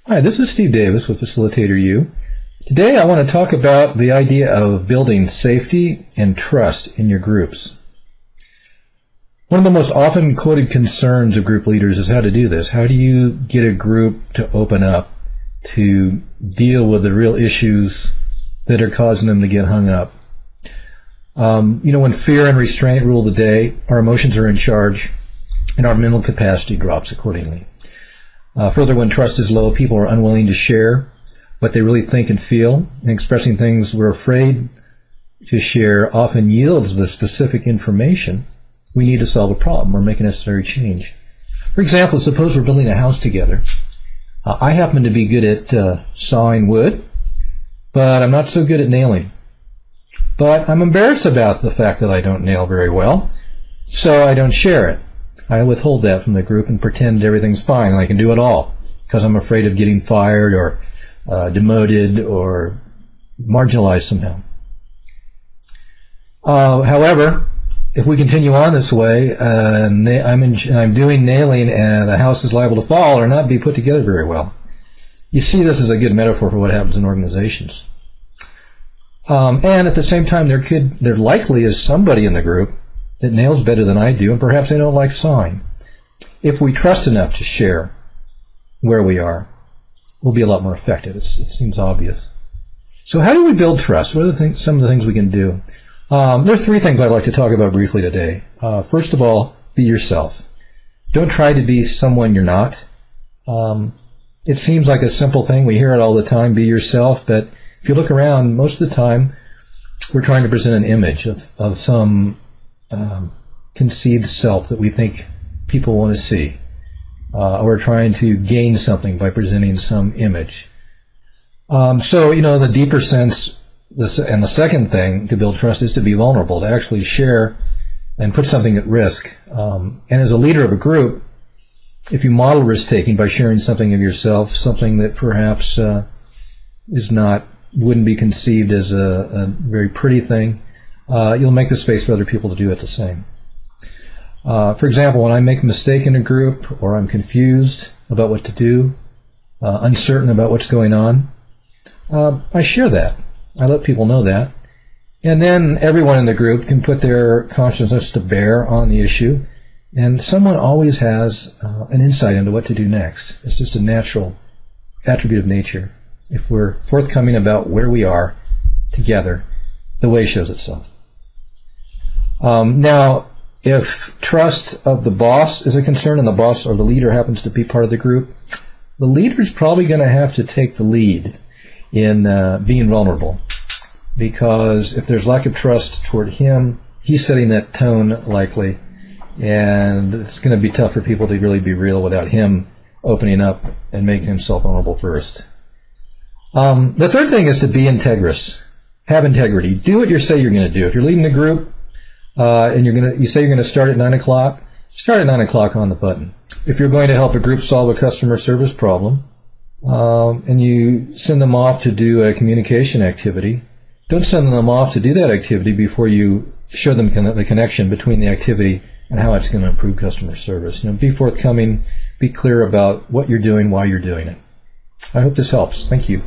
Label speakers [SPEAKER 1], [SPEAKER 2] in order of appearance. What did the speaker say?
[SPEAKER 1] Hi, this is Steve Davis with Facilitator U. Today I want to talk about the idea of building safety and trust in your groups. One of the most often quoted concerns of group leaders is how to do this. How do you get a group to open up, to deal with the real issues that are causing them to get hung up? When fear and restraint rule the day, our emotions are in charge and our mental capacity drops accordingly. Further, when trust is low, people are unwilling to share what they really think and feel, and expressing things we're afraid to share often yields the specific information we need to solve a problem or make a necessary change. For example, suppose we're building a house together. I happen to be good at sawing wood, but I'm not so good at nailing. But I'm embarrassed about the fact that I don't nail very well, so I don't share it. I withhold that from the group and pretend everything's fine and I can do it all because I'm afraid of getting fired or demoted or marginalized somehow. However, if we continue on this way, I'm doing nailing and the house is liable to fall or not be put together very well. You see, this is a good metaphor for what happens in organizations. And at the same time, there likely is somebody in the group that nails better than I do, and perhaps they don't like sawing. If we trust enough to share where we are, we'll be a lot more effective. It seems obvious. So how do we build trust? What are some of the things we can do? There are three things I'd like to talk about briefly today. First of all, be yourself. Don't try to be someone you're not. It seems like a simple thing. We hear it all the time, be yourself, but if you look around, most of the time we're trying to present an image of some conceived self that we think people want to see. Or trying to gain something by presenting some image. The deeper sense, and the second thing to build trust is to be vulnerable, to actually share and put something at risk. And as a leader of a group, if you model risk-taking by sharing something of yourself, something that perhaps wouldn't be conceived as a very pretty thing, you'll make the space for other people to do it the same. For example, when I make a mistake in a group or I'm confused about what to do, uncertain about what's going on, I share that. I let people know that. And then everyone in the group can put their consciousness to bear on the issue, and someone always has an insight into what to do next. It's just a natural attribute of nature. If we're forthcoming about where we are together, the way shows itself. Now, if trust of the boss is a concern and the boss or the leader happens to be part of the group, the leader's probably going to have to take the lead in being vulnerable. Because if there's lack of trust toward him, he's setting that tone likely, and it's going to be tough for people to really be real without him opening up and making himself vulnerable first. The third thing is to be integrous. Have integrity. Do what you say you're going to do. If you're leading a group, and you say you're going to start at 9 o'clock, start at 9 o'clock on the button. If you're going to help a group solve a customer service problem, and you send them off to do a communication activity, don't send them off to do that activity before you show them the connection between the activity and how it's going to improve customer service. Be forthcoming, be clear about what you're doing, why you're doing it. I hope this helps. Thank you.